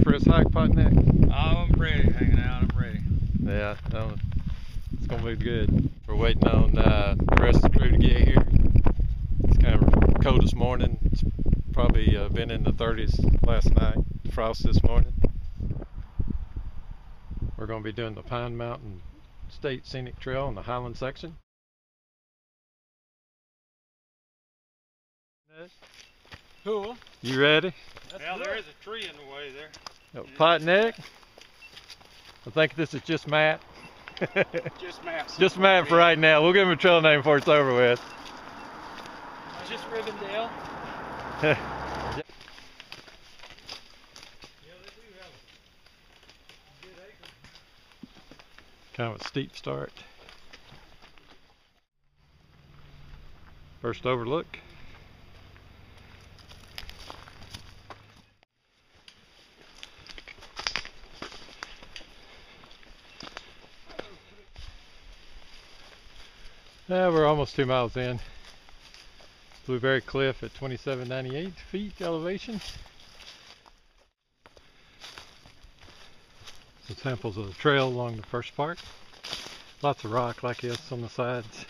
for this hike, Potneck? I'm ready, hanging out. I'm ready. Yeah, it's gonna be good. We're waiting on the rest of the crew to get here. It's kind of cold this morning. It's probably been in the 30s last night. Frost this morning. We're going to be doing the Pine Mountain State Scenic Trail on the Highland section. Cool. You ready? Yeah, there is a tree in the way there. Potneck. I think this is just Matt. Just Matt. Just Matt for right now. We'll give him a trail name before it's over with. Just Rivendell. Kind of a steep start. First overlook. Yeah, we're almost 2 miles in. Blueberry Cliff at 2798 feet elevation. Some samples of the trail along the first part. Lots of rock like this on the sides.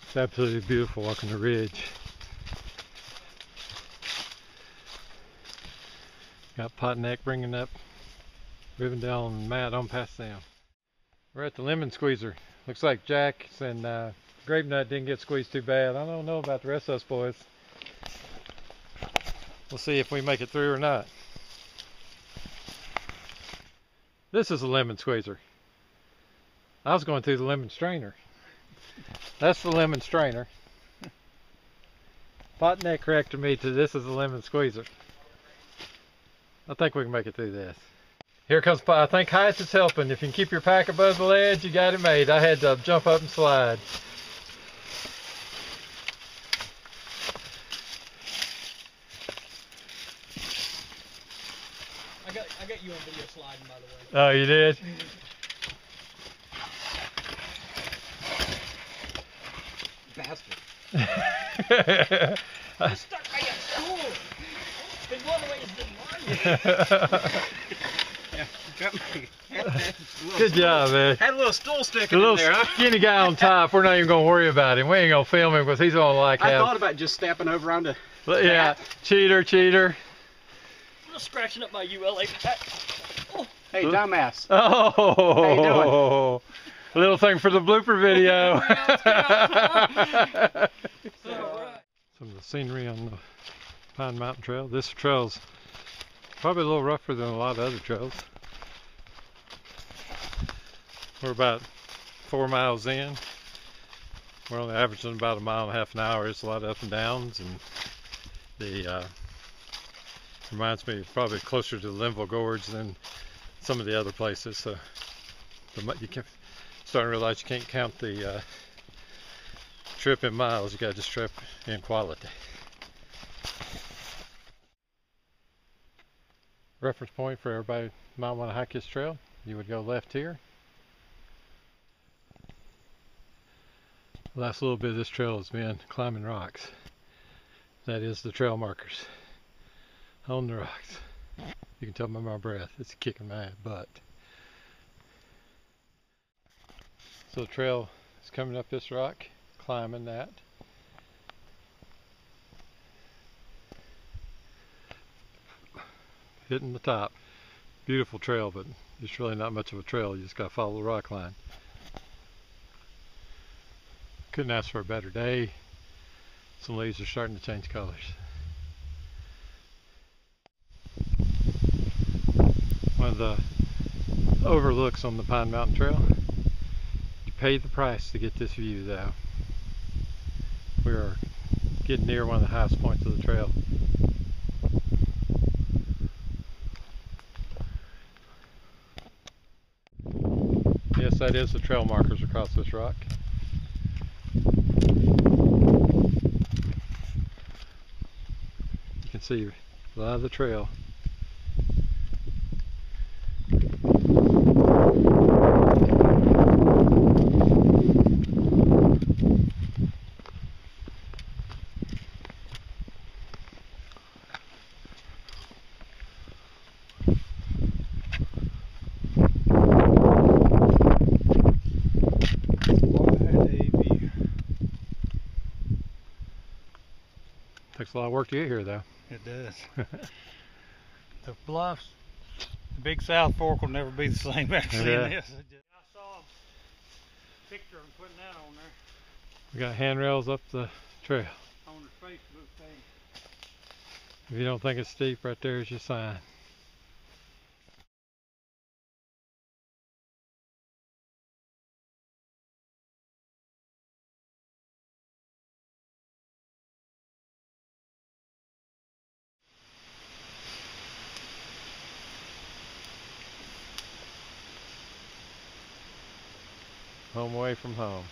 It's absolutely beautiful walking the ridge. Got Potneck bringing up Rivendell and Matt on past them. We're at the lemon squeezer. Looks like Jack's and Grape Nut didn't get squeezed too bad. I don't know about the rest of us boys. We'll see if we make it through or not. This is a lemon squeezer. I was going through the lemon strainer. That's the lemon strainer. Potneck corrected me to this is a lemon squeezer. I think we can make it through this. Here comes, I think height is helping. If you can keep your pack above the ledge, you got it made. I had to jump up and slide. I got you on video sliding, by the way. Oh, you did? Bastard. I'm stuck by your stool. It's been going away, it's been mine. Good job, man. Had a little stool sticking The little in there, huh? skinny guy on top, we're not even going to worry about him. We ain't going to film him because he's going to like I have... thought about just stepping over onto... Yeah, cheater, cheater. I'm just scratching up my ULA pack. Oh. Hey, dumbass. Oh, how you doing? Little thing for the blooper video. Some of the scenery on the Pine Mountain Trail. This trail's probably a little rougher than a lot of other trails. We're about 4 miles in. We're only averaging about 1.5 miles an hour. It's a lot of up and downs, and the reminds me probably closer to the Linville Gorge than some of the other places. So you can starting to realize you can't count the trip in miles. You got to just trip in quality. Reference point for everybody who might want to hike this trail. You would go left here. The last little bit of this trail has been climbing rocks. That is the trail markers on the rocks. You can tell by my breath, it's kicking my butt. So the trail is coming up this rock, climbing that. Hitting the top. Beautiful trail, but it's really not much of a trail. You just got to follow the rock line. Couldn't ask for a better day. Some leaves are starting to change colors. One of the overlooks on the Pine Mountain Trail. You pay the price to get this view though. We are getting near one of the highest points of the trail. Yes, that is the trail markers across this rock. You can see a lot of the trail. Takes a lot of work to get here, though. It does. The bluffs, the Big South Fork will never be the same after seeing this. I saw a picture of him putting that on there. We got handrails up the trail. On the Facebook page. If you don't think it's steep, right there's your sign. Home away from home.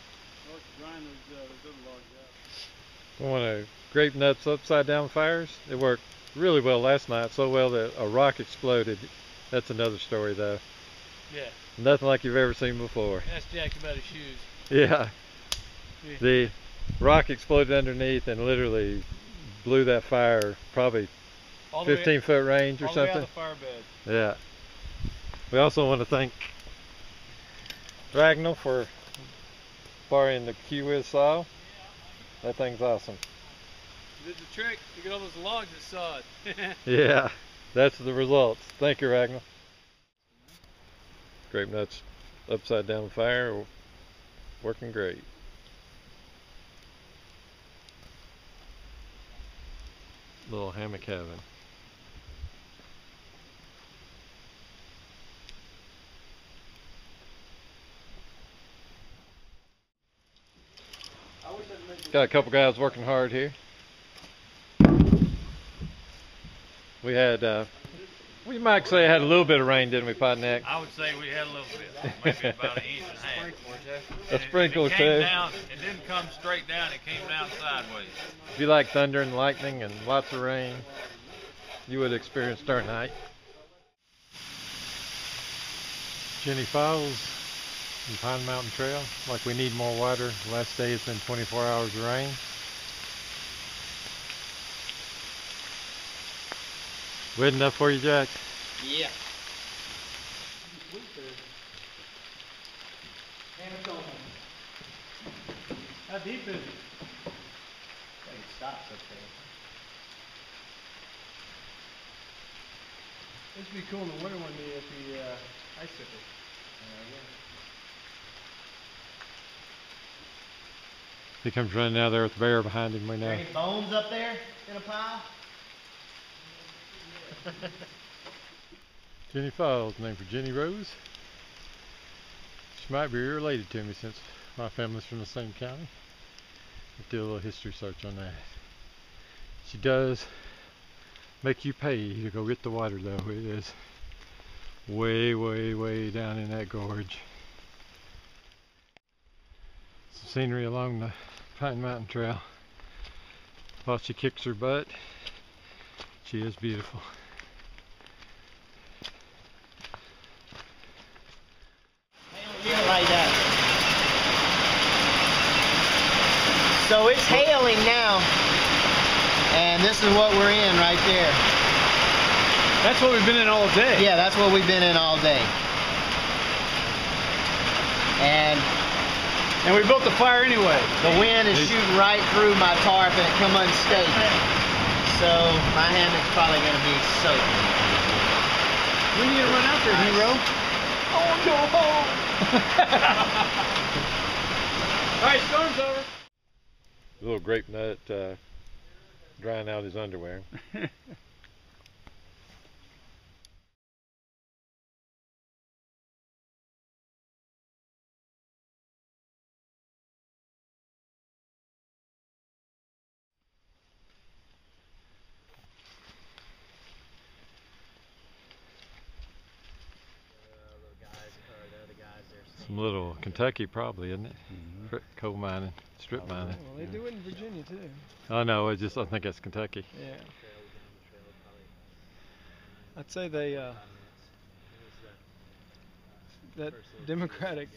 One of grape nuts upside down fires. It worked really well last night, so well that a rock exploded. That's another story though. Yeah. Nothing like you've ever seen before. That's Jack about his shoes. Yeah. The rock exploded underneath and literally blew that fire probably 15-foot range or something. All the way out the fire bed. Yeah. We also want to thank Ragnall for borrowing the Kiwiz saw. That thing's awesome. Did the trick to get all those logs that sawed. Yeah, that's the results. Thank you, Ragnall. Grape nuts upside down fire, working great. Little hammock heaven. Got a couple guys working hard here. We had, we might say had a little bit of rain, didn't we, Potneck? I would say we had a little bit, maybe about an inch and a half. A sprinkle it too. came down, it didn't come straight down, it came down sideways. If you like thunder and lightning and lots of rain, you would experience during night. Jenny Falls and Pine Mountain Trail. Like we need more water. The last day has been 24 hours of rain. Wet enough for you, Jack? Yeah. How deep is it? I think it stops up there. This would be cool in the winter one day if the icicle. He comes running out there with the bear behind him. We know. Any bones up there in a pile? Jenny Falls, named for Jenny Rose. She might be related to me since my family's from the same county. Let's do a little history search on that. She does make you pay to go get the water though. It is way, way, way down in that gorge. Some scenery along the Pine Mountain Trail. While she kicks her butt, she is beautiful. Like that. So it's hailing now, and this is what we're in right there. That's what we've been in all day. Yeah, that's what we've been in all day. And we built the fire anyway. The wind is shooting right through my tarp and it come unstable. So my hammock's probably going to be soaked. When are you going to run out there, hero? I want to go home. All right, storm's over. Little grape nut drying out his underwear. Some little Kentucky probably, isn't it? Mm-hmm. Coal mining, strip mining. Well, they do it in Virginia too. I know, I think it's Kentucky. Yeah. I'd say they, that Democratic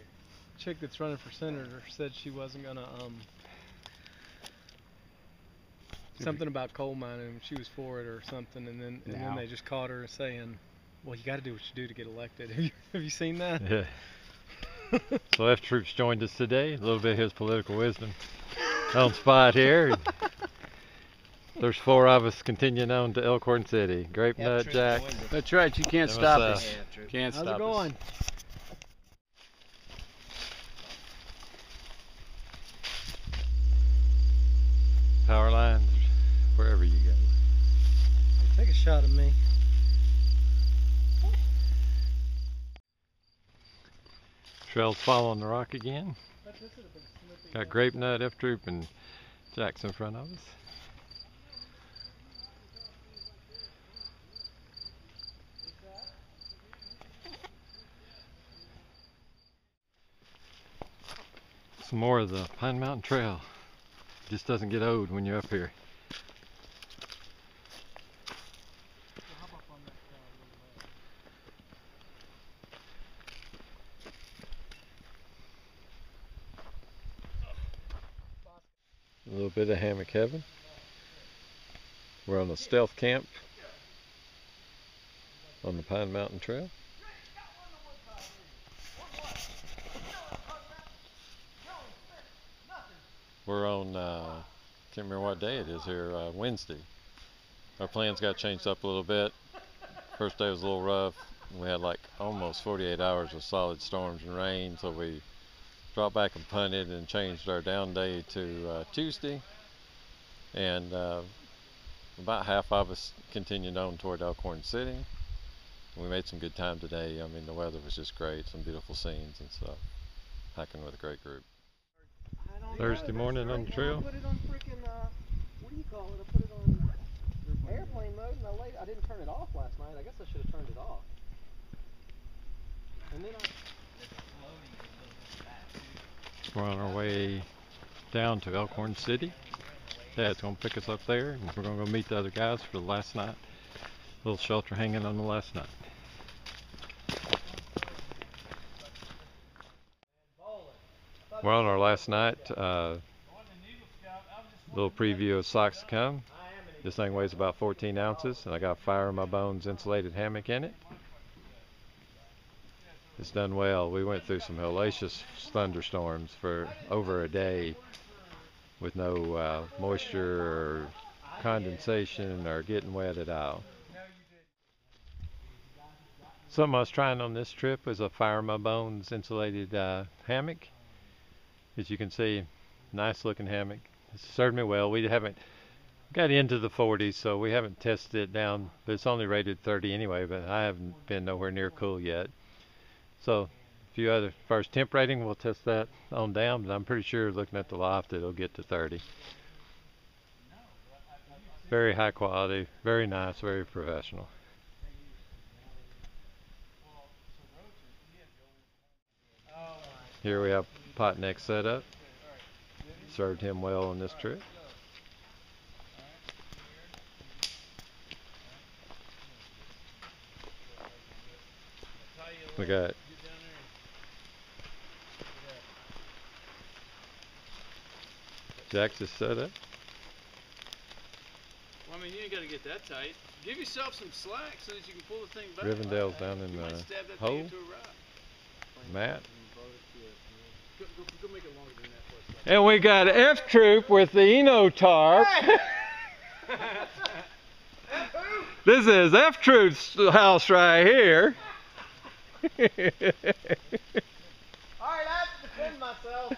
chick that's running for senator said she wasn't gonna, something about coal mining, she was for it or something, and then they just caught her saying, well, you gotta do what you do to get elected. Have you seen that? Yeah. So F Troops joined us today. A little bit of his political wisdom on spot here. There's 4 of us continuing on to Elkhorn City. Grape Nut, Jack. That's right. You can't That stop was, us. Can't How's stop it going? Power lines, wherever you go. Take a shot of me. Trail's following the rock again. Got Grape Nut, F Troop, and Jack's in front of us. Some more of the Pine Mountain Trail. Just doesn't get old when you're up here. A little bit of hammock heaven. We're on a stealth camp on the Pine Mountain Trail. We're on, can't remember what day it is here, Wednesday. Our plans got changed up a little bit. First day was a little rough. We had like almost 48 hours of solid storms and rain, so we dropped back and punted and changed our down day to Tuesday. And about half of us continued on toward Elkhorn City. We made some good time today. I mean, the weather was just great, some beautiful scenes and stuff. Hiking with a great group. Thursday morning on the trail. I put it on freaking, what do you call it? I put it on airplane mode and I didn't turn it off last night. I guess I should have turned it off. And then We're on our way down to Elkhorn City. Dad's going to pick us up there, and we're going to go meet the other guys for the last night. A little shelter hanging on the last night. We're on our last night. Little preview of socks to come. This thing weighs about 14 ounces, and I got Fire in My Bones insulated hammock in it. It's done well. We went through some hellacious thunderstorms for over a day with no moisture or condensation or getting wet at all. Something I was trying on this trip was a Fire in My Bones insulated hammock. As you can see, nice looking hammock. It's served me well. We haven't got into the 40s, so we haven't tested it down, but it's only rated 30 anyway, but I haven't been nowhere near cool yet. So a few other, first temp rating, we'll test that on down, but I'm pretty sure looking at the loft it'll get to 30. Very high quality, very nice, very professional. Here we have pot neck setup. Served him well on this trip. We got Jack's is set up. Well, I mean, you ain't got to get that tight. Give yourself some slack so that you can pull the thing back. Rivendell's down in the hole. Matt. Go make it longer than that for us. And we got F Troop with the Eno tarp. This is F Troop's house right here. alright, I have to defend myself.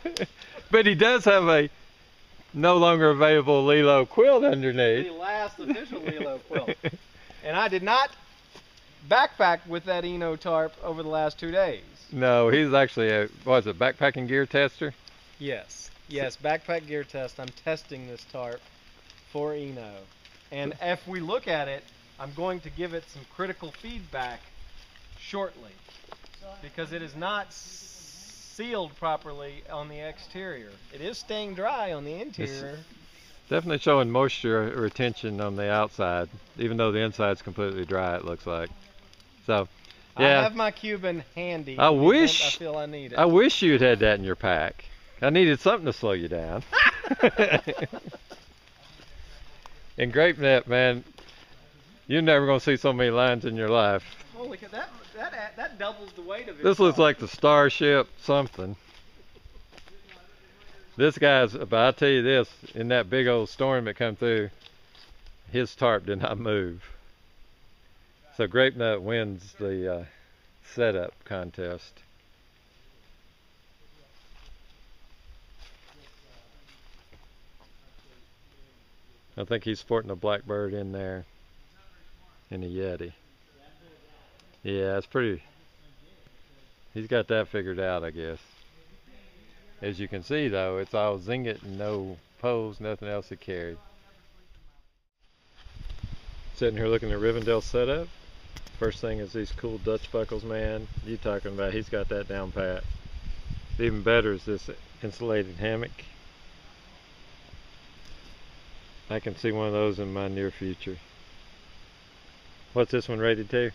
But he does have a no longer available Lilo quilt underneath. The last official Lilo quilt. And I did not backpack with that Eno tarp over the last 2 days. No, he's actually a, what is it, backpacking gear tester? Yes. Yes, backpack gear test. I'm testing this tarp for Eno. And if we look at it, I'm going to give it some critical feedback shortly. Because it is not sealed properly on the exterior. It is staying dry on the interior. It's definitely showing moisture retention on the outside, even though the inside's completely dry, it looks like. So, yeah. I have my Cuban handy. I in the wish event I feel I need it. I wish you'd had that in your pack. I needed something to slow you down. And Grape Net, man, you're never going to see so many lines in your life. Holy cow, that that doubles the weight of it. This looks like the Starship something. This guy's, but I'll tell you this, in that big old storm that come through, his tarp did not move. So Grape Nut wins the setup contest. I think he's sporting a Blackbird in there, and a Yeti. Yeah, it's pretty, he's got that figured out, I guess. As you can see though, it's all zinget and no poles, nothing else to carry. Sitting here looking at Rivendell setup. First thing is these cool Dutch buckles, man. You talking about, he's got that down pat. Even better is this insulated hammock. I can see one of those in my near future. What's this one rated to?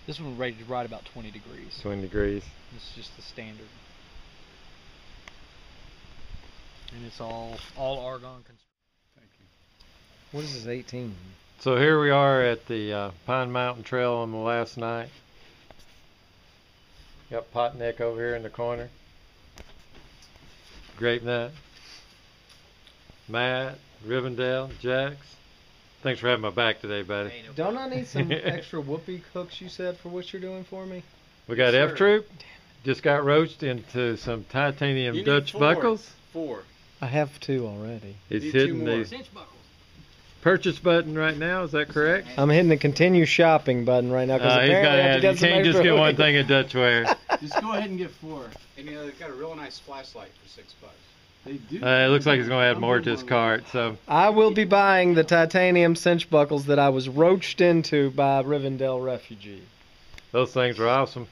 This one rated right about 20 degrees. 20 degrees. This is just the standard. And it's all argon. Thank you. What is this 18? So here we are at the Pine Mountain Trail on the last night. Got Potneck over here in the corner. Grape Nut. Matt, Rivendell, Jax. Thanks for having my back today, buddy. Don't I need some extra whoopee hooks, you said, for what you're doing for me? We got Yes, F Troop. Just got roached into some titanium You need Dutch 4. buckles. 4. I have 2 already. He's Need 2 hitting more. the Cinch buckles. purchase button right now. Is that correct? I'm hitting the continue shopping button right now because He's apparently got I to have to have. get You some can't just extra get one hooks. thing at Dutchware. Just go ahead and get 4. And you know, they've got a real nice flashlight for $6. They do. It looks like he's going to add more to his cart. So I will be buying the titanium cinch buckles that I was roached into by Rivendell refugee. those things are awesome.